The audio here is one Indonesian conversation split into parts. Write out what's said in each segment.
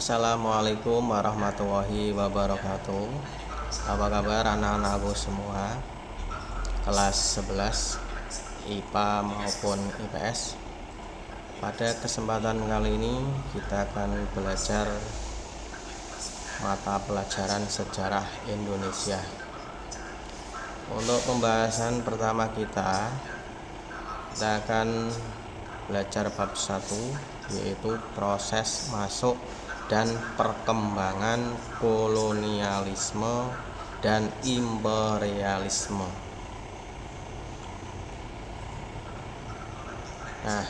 Assalamualaikum warahmatullahi wabarakatuh. Apa kabar anak-anakku semua? Kelas 11 IPA maupun IPS. Pada kesempatan kali ini kita akan belajar mata pelajaran sejarah Indonesia. Untuk pembahasan pertama kita akan belajar bab 1, yaitu proses masuk dan perkembangan kolonialisme dan imperialisme. Nah,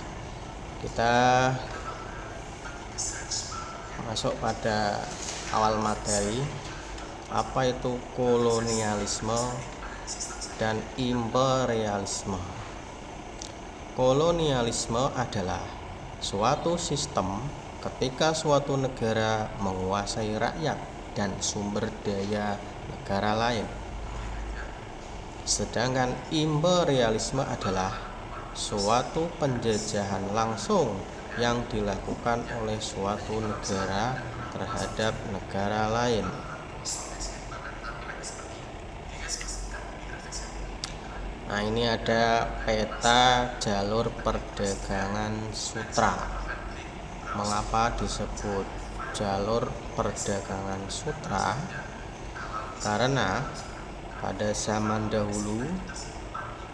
kita masuk pada awal materi. Apa itu kolonialisme dan imperialisme? Kolonialisme adalah suatu sistem ketika suatu negara menguasai rakyat dan sumber daya negara lain. Sedangkan imperialisme adalah suatu penjajahan langsung yang dilakukan oleh suatu negara terhadap negara lain. Nah, ini ada peta jalur perdagangan sutra. Mengapa disebut jalur perdagangan sutra? Karena pada zaman dahulu,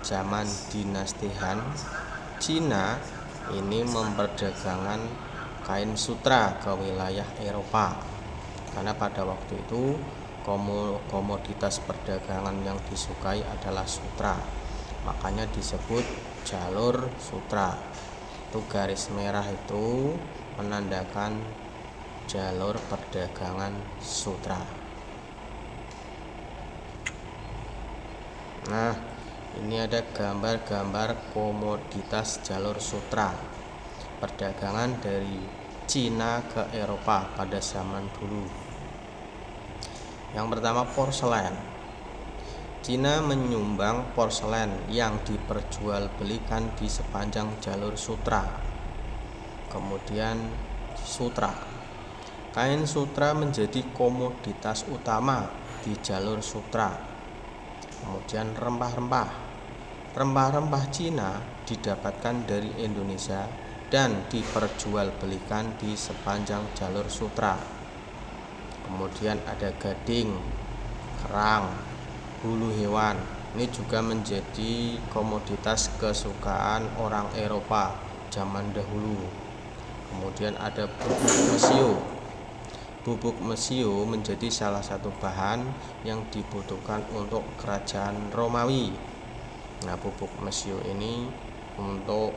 zaman dinasti Han, Cina ini memperdagangkan kain sutra ke wilayah Eropa. Karena pada waktu itu komoditas perdagangan yang disukai adalah sutra. Makanya disebut jalur sutra. Itu garis merah itu menandakan jalur perdagangan sutra. Nah, ini ada gambar-gambar komoditas jalur sutra perdagangan dari Cina ke Eropa pada zaman dulu. Yang pertama, porselen. Cina menyumbang porselen yang diperjualbelikan di sepanjang jalur sutra. Kemudian sutra. Kain sutra menjadi komoditas utama di jalur sutra. Kemudian rempah-rempah. Rempah-rempah Cina didapatkan dari Indonesia dan diperjualbelikan di sepanjang jalur sutra. Kemudian ada gading, kerang, bulu hewan. Ini juga menjadi komoditas kesukaan orang Eropa zaman dahulu. Kemudian ada bubuk mesio. Bubuk mesio menjadi salah satu bahan yang dibutuhkan untuk kerajaan Romawi. Nah, bubuk mesio ini untuk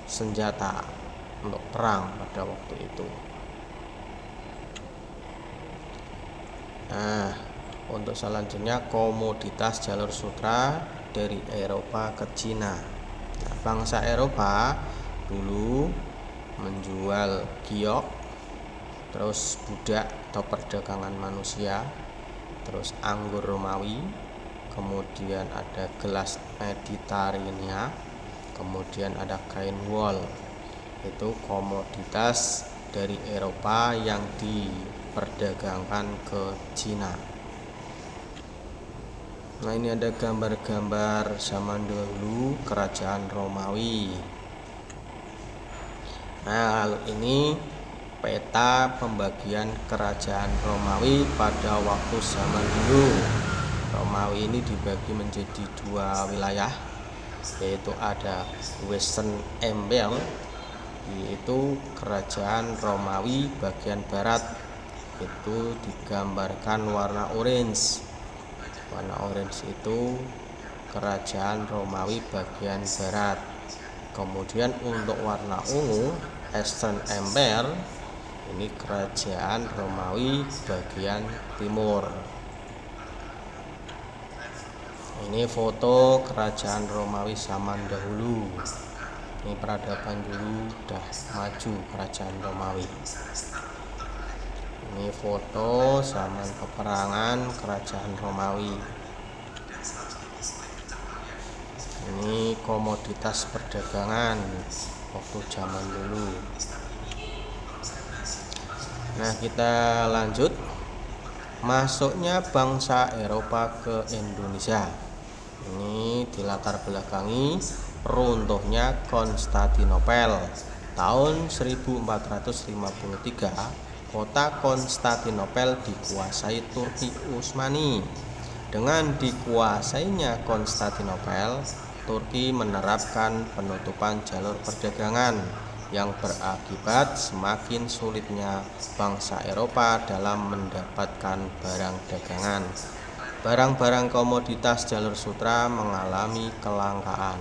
senjata, untuk perang pada waktu itu. Nah, untuk selanjutnya komoditas jalur sutra dari Eropa ke Cina. Nah, bangsa Eropa dulu menjual giok, terus budak atau perdagangan manusia, terus anggur Romawi, kemudian ada gelas Mediterania, kemudian ada kain wol. Itu komoditas dari Eropa yang diperdagangkan ke Cina. Nah, ini ada gambar-gambar zaman dahulu kerajaan Romawi. Nah, lalu ini peta pembagian kerajaan Romawi pada waktu zaman dulu. Romawi ini dibagi menjadi dua wilayah, yaitu ada Western Empire, yaitu kerajaan Romawi bagian barat. Itu digambarkan warna orange. Warna orange itu kerajaan Romawi bagian barat. Kemudian untuk warna ungu, Eastern Empire, ini kerajaan Romawi bagian timur. Ini foto kerajaan Romawi zaman dahulu. Ini peradaban dulu udah maju kerajaan Romawi. Ini foto zaman peperangan kerajaan Romawi. Ini komoditas perdagangan waktu zaman dulu. Nah, kita lanjut. Masuknya bangsa Eropa ke Indonesia. Ini dilatar belakangi runtuhnya Konstantinopel. Tahun 1453, kota Konstantinopel dikuasai Turki Utsmani. Dengan dikuasainya Konstantinopel, Turki menerapkan penutupan jalur perdagangan yang berakibat semakin sulitnya bangsa Eropa dalam mendapatkan barang dagangan. Barang-barang komoditas jalur sutra mengalami kelangkaan.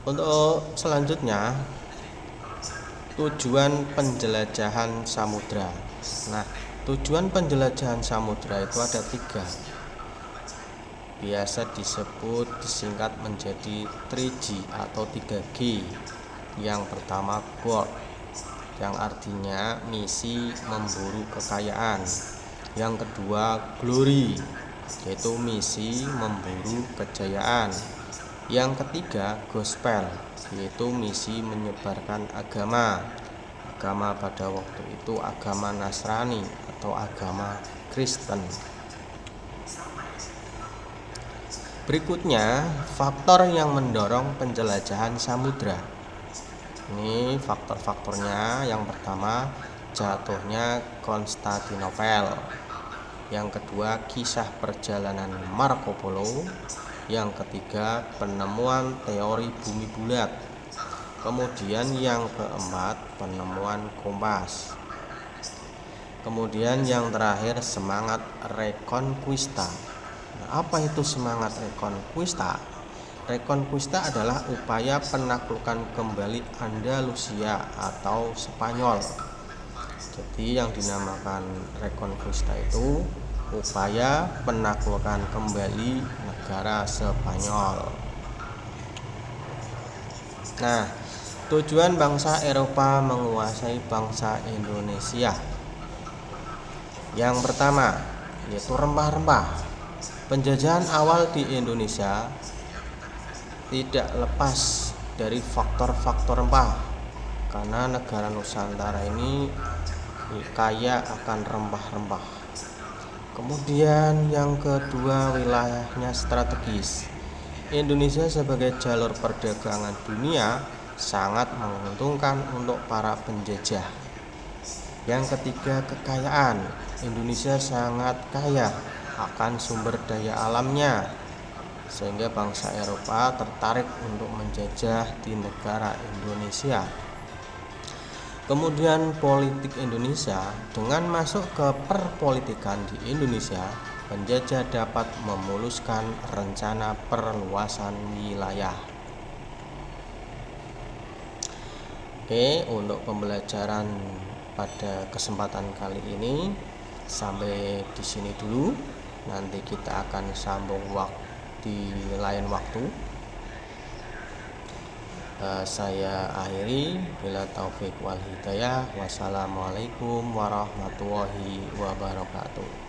Untuk selanjutnya, tujuan penjelajahan samudra. Nah, tujuan penjelajahan samudra itu ada 3. Biasa disingkat menjadi 3G atau 3G. Yang pertama gold, yang artinya misi memburu kekayaan. Yang kedua glory, yaitu misi memburu kejayaan. Yang ketiga gospel, yaitu misi menyebarkan agama. Agama pada waktu itu agama Nasrani atau agama Kristen. Berikutnya, faktor yang mendorong penjelajahan samudra. Ini faktor-faktornya. Yang pertama, jatuhnya Konstantinopel. Yang kedua, kisah perjalanan Marco Polo. Yang ketiga, penemuan teori bumi bulat. Kemudian yang keempat, penemuan kompas. Kemudian yang terakhir, semangat Reconquista. Apa itu semangat Reconquista? Reconquista adalah upaya penaklukan kembali Andalusia atau Spanyol. Jadi yang dinamakan Reconquista itu upaya penaklukan kembali negara Spanyol. Nah, tujuan bangsa Eropa menguasai bangsa Indonesia. Yang pertama, yaitu rempah-rempah. Penjajahan awal di Indonesia tidak lepas dari faktor-faktor rempah, karena negara Nusantara ini kaya akan rempah-rempah. Kemudian yang kedua, wilayahnya strategis. Indonesia sebagai jalur perdagangan dunia sangat menguntungkan untuk para penjajah. Yang ketiga, kekayaan. Indonesia sangat kaya akan sumber daya alamnya, sehingga bangsa Eropa tertarik untuk menjajah di negara Indonesia. Kemudian politik Indonesia, dengan masuk ke perpolitikan di Indonesia, penjajah dapat memuluskan rencana perluasan wilayah. Oke, untuk pembelajaran pada kesempatan kali ini sampai di sini dulu. Nanti kita akan sambung di lain waktu. Saya akhiri, bila taufik wal hidayah. Wassalamualaikum warahmatullahi wabarakatuh.